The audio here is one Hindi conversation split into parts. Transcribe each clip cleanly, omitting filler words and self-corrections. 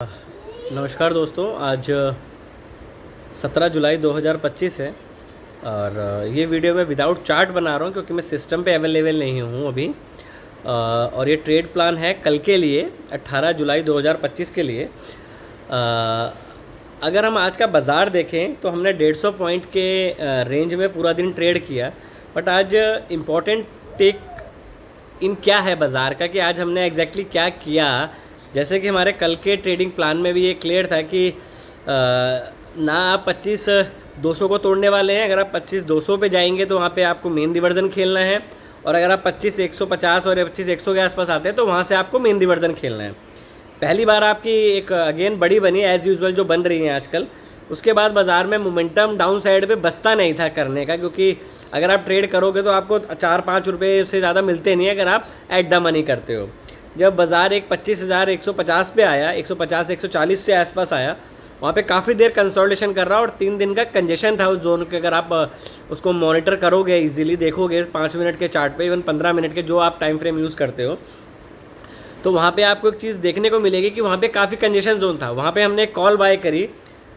नमस्कार दोस्तों, आज 17 जुलाई 2025 है और ये वीडियो मैं विदाउट चार्ट बना रहा हूँ क्योंकि मैं सिस्टम पे अवेलेबल नहीं हूँ अभी। और ये ट्रेड प्लान है कल के लिए 18 जुलाई 2025 के लिए। अगर हम आज का बाज़ार देखें तो हमने 150 पॉइंट के रेंज में पूरा दिन ट्रेड किया। बट आज इम्पॉर्टेंट टेक इन क्या है बाज़ार का कि आज हमने एग्जैक्टली क्या किया। जैसे कि हमारे कल के ट्रेडिंग प्लान में भी ये क्लियर था कि ना आप 25-200 को तोड़ने वाले हैं। अगर आप 25-200 पे जाएंगे तो वहाँ पे आपको मेन रिवर्जन खेलना है, और अगर आप 25-150 और 25-100 के आसपास आते हैं तो वहाँ से आपको मेन रिवर्जन खेलना है। पहली बार आपकी एक अगेन बड़ी बनी एज़ यूजुअल जो बन रही है आजकल। उसके बाद बाज़ार में मोमेंटम डाउन साइड पे बचता नहीं था करने का, क्योंकि अगर आप ट्रेड करोगे तो आपको 4-5 रुपये से ज़्यादा मिलते नहीं है अगर आप एट द मनी करते हो। जब बाज़ार एक 25,150 पे आया, 150-140 से आसपास आया, वहाँ पे काफ़ी देर कंसोलिडेशन कर रहा और 3 दिन का कंजेशन था उस जोन के। अगर आप उसको मॉनिटर करोगे, इजीली देखोगे 5 मिनट के चार्ट पे, इवन 15 मिनट के जो आप टाइम फ्रेम यूज़ करते हो, तो वहाँ पे आपको एक चीज़ देखने को मिलेगी कि वहाँ पे काफ़ी कंजेशन जोन था। वहाँ पे हमने कॉल बाय करी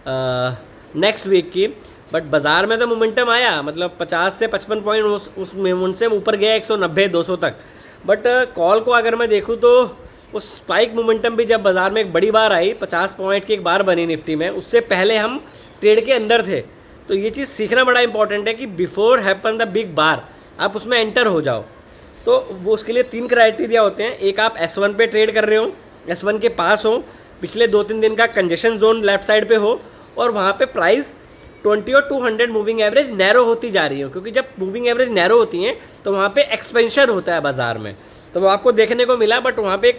नेक्स्ट वीक की। बट बाज़ार में तो मोमेंटम आया, मतलब 50 से 55 पॉइंट उस मोमेंट से ऊपर गया 190-200 तक। बट कॉल को अगर मैं देखूँ तो उस स्पाइक मोमेंटम भी जब बाज़ार में एक बड़ी बार आई, 50 पॉइंट की एक बार बनी निफ्टी में, उससे पहले हम ट्रेड के अंदर थे। तो ये चीज़ सीखना बड़ा इंपॉर्टेंट है कि बिफोर हैपन द बिग बार आप उसमें एंटर हो जाओ। तो वो उसके लिए 3 क्राइटेरिया होते हैं। एक, आप S1 पे ट्रेड कर रहे हो, S1 के पास हो, पिछले 2-3 दिन का कंजेशन जोन लेफ्ट साइड पे हो, और वहाँ पे प्राइस 20 और 200 मूविंग एवरेज नैरो होती जा रही हो। क्योंकि जब मूविंग एवरेज नैरो होती हैं तो वहाँ पे एक्सपेंशन होता है बाज़ार में, तो वो आपको देखने को मिला। बट वहाँ पे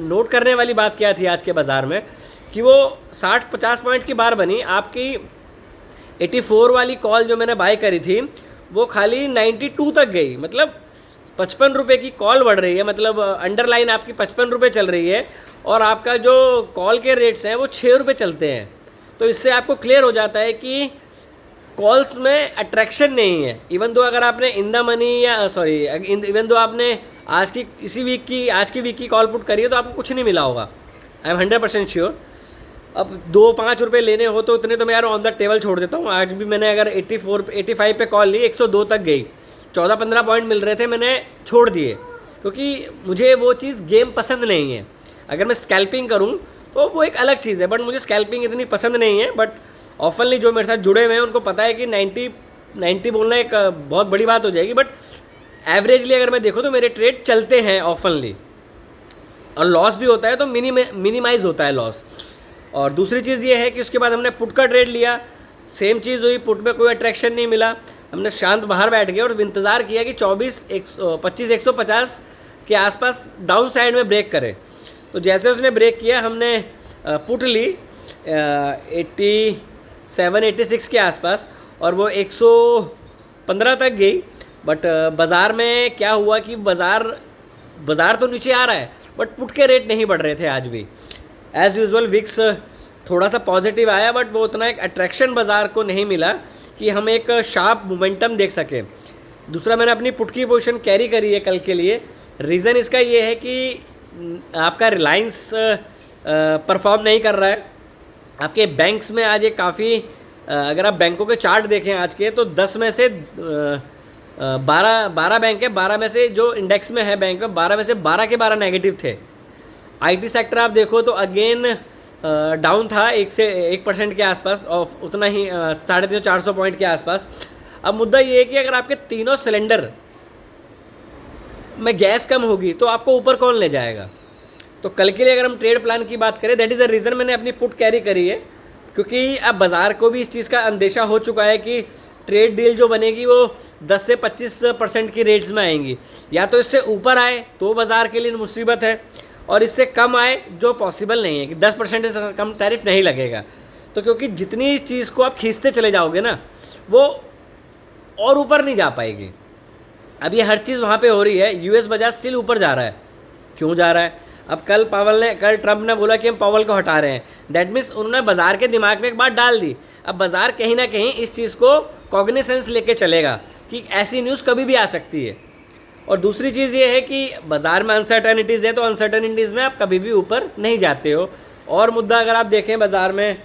नोट करने वाली बात क्या थी आज के बाज़ार में कि वो 60-50 पॉइंट की बार बनी। आपकी 84 वाली कॉल जो मैंने बाय करी थी वो खाली 92 तक गई, मतलब 55 रुपये की कॉल बढ़ रही है, मतलब अंडरलाइन आपकी 55 रुपये चल रही है, और आपका जो कॉल के रेट्स हैं वो 6 रुपये चलते हैं। तो इससे आपको क्लियर हो जाता है कि कॉल्स में अट्रैक्शन नहीं है। इवन दो अगर आपने इन द मनी या इवन दो आपने आज की वीक की कॉल पुट करी है तो आपको कुछ नहीं मिला होगा, आई एम 100% श्योर। अब 2-5 रुपये लेने हो तो इतने तो मैं यार ऑन द टेबल छोड़ देता हूँ। आज भी मैंने अगर 85 पे कॉल ली, 102 तक गई, 14-15 पॉइंट मिल रहे थे, मैंने छोड़ दिए क्योंकि मुझे वो चीज़ गेम पसंद नहीं है। अगर मैं स्कैल्पिंग करूँ तो वो एक अलग चीज़ है, बट मुझे स्कैल्पिंग इतनी पसंद नहीं है। बट ऑफनली जो मेरे साथ जुड़े हुए हैं उनको पता है कि 90 बोलना एक बहुत बड़ी बात हो जाएगी। बट एवरेजली अगर मैं देखूँ तो मेरे ट्रेड चलते हैं ऑफनली, और लॉस भी होता है तो मिनिमाइज़ होता है लॉस। और दूसरी चीज़ ये है कि उसके बाद हमने पुट का ट्रेड लिया, सेम चीज़ हुई, पुट में कोई अट्रैक्शन नहीं मिला। हमने शांत बाहर बैठ गए और इंतज़ार किया कि 25-150 के आसपास डाउन साइड में ब्रेक करे। तो जैसे उसने ब्रेक किया, हमने पुट ली 87-86 के आसपास, और वो 115 तक गई। बट बाज़ार में क्या हुआ कि बाज़ार तो नीचे आ रहा है बट पुट के रेट नहीं बढ़ रहे थे आज भी। एज़ यूजुअल विक्स थोड़ा सा पॉजिटिव आया, बट वो उतना एक अट्रैक्शन बाज़ार को नहीं मिला कि हम एक शार्प मोमेंटम देख सकें। दूसरा, मैंने अपनी पुट की पोजीशन कैरी करी है कल के लिए। रीज़न इसका ये है कि आपका रिलायंस परफॉर्म नहीं कर रहा है। आपके बैंक्स में आज एक काफ़ी, अगर आप बैंकों के चार्ट देखें आज के, तो 10 में से 12 बैंक है। 12 में से जो इंडेक्स में है बैंक में, 12 में से 12 के 12 नेगेटिव थे। आईटी सेक्टर आप देखो तो अगेन डाउन था 1% के आसपास, और उतना ही 350-400 पॉइंट के आसपास। अब मुद्दा ये है कि अगर आपके तीनों सिलेंडर में गैस कम होगी तो आपको ऊपर कौन ले जाएगा। तो कल के लिए अगर हम ट्रेड प्लान की बात करें, दैट इज़ द रीज़न मैंने अपनी पुट कैरी करी है, क्योंकि अब बाज़ार को भी इस चीज़ का अंदेशा हो चुका है कि ट्रेड डील जो बनेगी वो 10 से 25% की रेट्स में आएंगी। या तो इससे ऊपर आए तो बाज़ार के लिए मुसीबत है, और इससे कम आए जो पॉसिबल नहीं है कि 10% से कम टैरिफ नहीं लगेगा। तो क्योंकि जितनी चीज़ को आप खींचते चले जाओगे ना, वो और ऊपर नहीं जा पाएगी। अब ये हर चीज़ वहाँ पे हो रही है। यूएस बाजार स्टिल ऊपर जा रहा है। क्यों जा रहा है? अब कल ट्रम्प ने बोला कि हम पावल को हटा रहे हैं। दैट मीन्स उन्होंने बाज़ार के दिमाग में एक बात डाल दी। अब बाज़ार कहीं ना कहीं इस चीज़ को कॉग्निसेंस लेके चलेगा कि ऐसी न्यूज़ कभी भी आ सकती है। और दूसरी चीज़ ये है कि बाज़ार में अनसर्टनिटीज़ है, तो अनसर्टनिटीज़ में आप कभी भी ऊपर नहीं जाते हो। और मुद्दा अगर आप देखें बाज़ार में,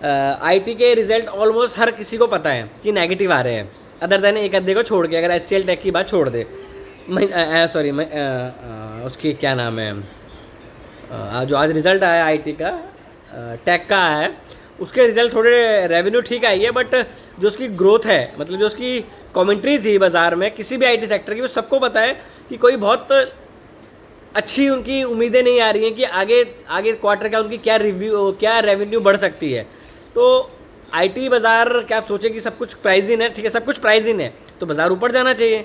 आईटी के रिजल्ट ऑलमोस्ट हर किसी को पता है कि नेगेटिव आ रहे हैं, अदर देन एक आधे को छोड़ के। अगर एचसीएल टेक की बात छोड़ दे, सॉरी उसकी क्या नाम है, जो आज रिज़ल्ट आया आईटी का, टेक का आया है, उसके रिजल्ट थोड़े रेवेन्यू ठीक आई है, बट जो उसकी ग्रोथ है, मतलब जो उसकी कमेंट्री थी बाज़ार में किसी भी आईटी सेक्टर की, वो सबको पता है कि कोई बहुत अच्छी उनकी उम्मीदें नहीं आ रही हैं कि आगे आगे क्वार्टर का उनकी क्या रेवेन्यू बढ़ सकती है। तो आईटी बाज़ार, क्या आप सोचें कि सब कुछ प्राइस इन है, ठीक है सब कुछ प्राइस इन है, तो बाज़ार ऊपर जाना चाहिए।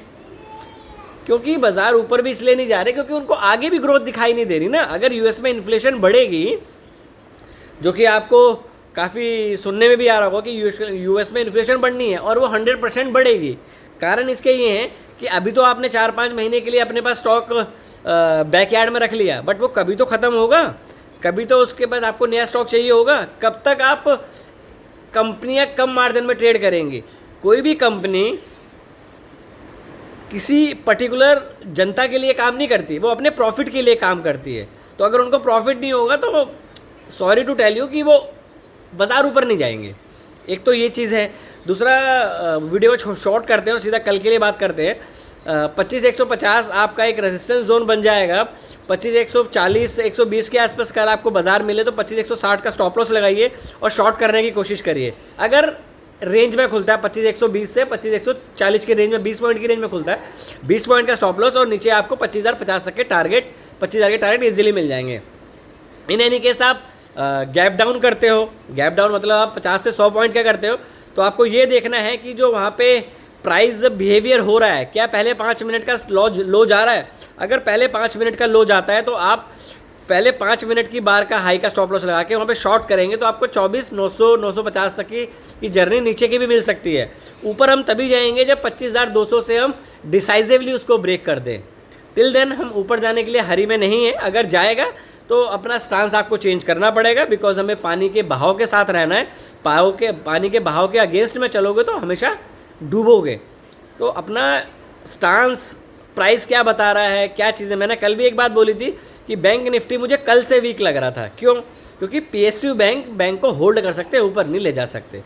क्योंकि बाज़ार ऊपर भी इसलिए नहीं जा रहे क्योंकि उनको आगे भी ग्रोथ दिखाई नहीं दे रही ना। अगर यूएस में इन्फ्लेशन बढ़ेगी, जो कि आपको काफ़ी सुनने में भी आ रहा होगा कि यूएस में इन्फ्लेशन बढ़नी है और वो 100% बढ़ेगी। कारण इसके ये हैं कि अभी तो आपने 4-5 महीने के लिए अपने पास स्टॉक बैकयार्ड में रख लिया, बट वो कभी तो ख़त्म होगा, कभी तो उसके बाद आपको नया स्टॉक चाहिए होगा। कब तक आप कंपनियां कम मार्जिन में ट्रेड करेंगी? कोई भी कंपनी किसी पर्टिकुलर जनता के लिए काम नहीं करती, वो अपने प्रॉफिट के लिए काम करती है। तो अगर उनको प्रॉफिट नहीं होगा तो सॉरी टू टेल यू कि वो बाज़ार ऊपर नहीं जाएंगे। एक तो ये चीज़ है। दूसरा, वीडियो को शॉर्ट करते हैं और सीधा कल के लिए बात करते हैं। 25,150 आपका एक रेजिस्टेंस जोन बन जाएगा। 25,140 120 के आसपास कल आपको बाज़ार मिले तो 25,160 का स्टॉप लॉस लगाइए और शॉर्ट करने की कोशिश करिए। अगर रेंज में खुलता है 25,120 से 25,140 के रेंज में, 20 पॉइंट की रेंज में खुलता है, 20 पॉइंट का स्टॉप लॉस और नीचे आपको 25,050 तक के टारगेट, 25,000 के टारगेट ईजिली मिल जाएंगे। इन एनी केस आप गैप डाउन करते हो, गैप डाउन मतलब आप 50 से 100 पॉइंट का करते हो, तो आपको ये देखना है कि जो वहाँ पे प्राइस बिहेवियर हो रहा है, क्या पहले 5 मिनट का लो जा रहा है। अगर पहले 5 मिनट का लो जाता है तो आप पहले 5 मिनट की बार का हाई का स्टॉप लॉस लगा के वहाँ पे शॉर्ट करेंगे तो आपको 24,900 950 तक की जर्नी नीचे की भी मिल सकती है। ऊपर हम तभी जाएंगे जब 25,200 से हम डिसाइसिवली उसको ब्रेक कर दें। टिल देन हम ऊपर जाने के लिए हरी में नहीं है। अगर जाएगा तो अपना स्टांस आपको चेंज करना पड़ेगा, बिकॉज हमें पानी के बहाव के साथ रहना है। पानी के बहाव के अगेंस्ट में चलोगे तो हमेशा डूबोगे। तो अपना स्टांस, प्राइस क्या बता रहा है, क्या चीज़ें, मैंने कल भी एक बात बोली थी कि बैंक निफ्टी मुझे कल से वीक लग रहा था। क्यों? क्योंकि पीएसयू बैंक को होल्ड कर सकते हैं, ऊपर नहीं ले जा सकते।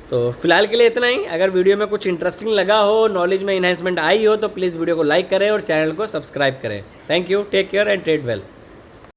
तो फिलहाल के लिए इतना ही। अगर वीडियो में कुछ इंटरेस्टिंग लगा हो, नॉलेज में इन्हांसमेंट आई हो, तो प्लीज़ वीडियो को लाइक करें और चैनल को सब्सक्राइब करें। Thank you, take care and trade well.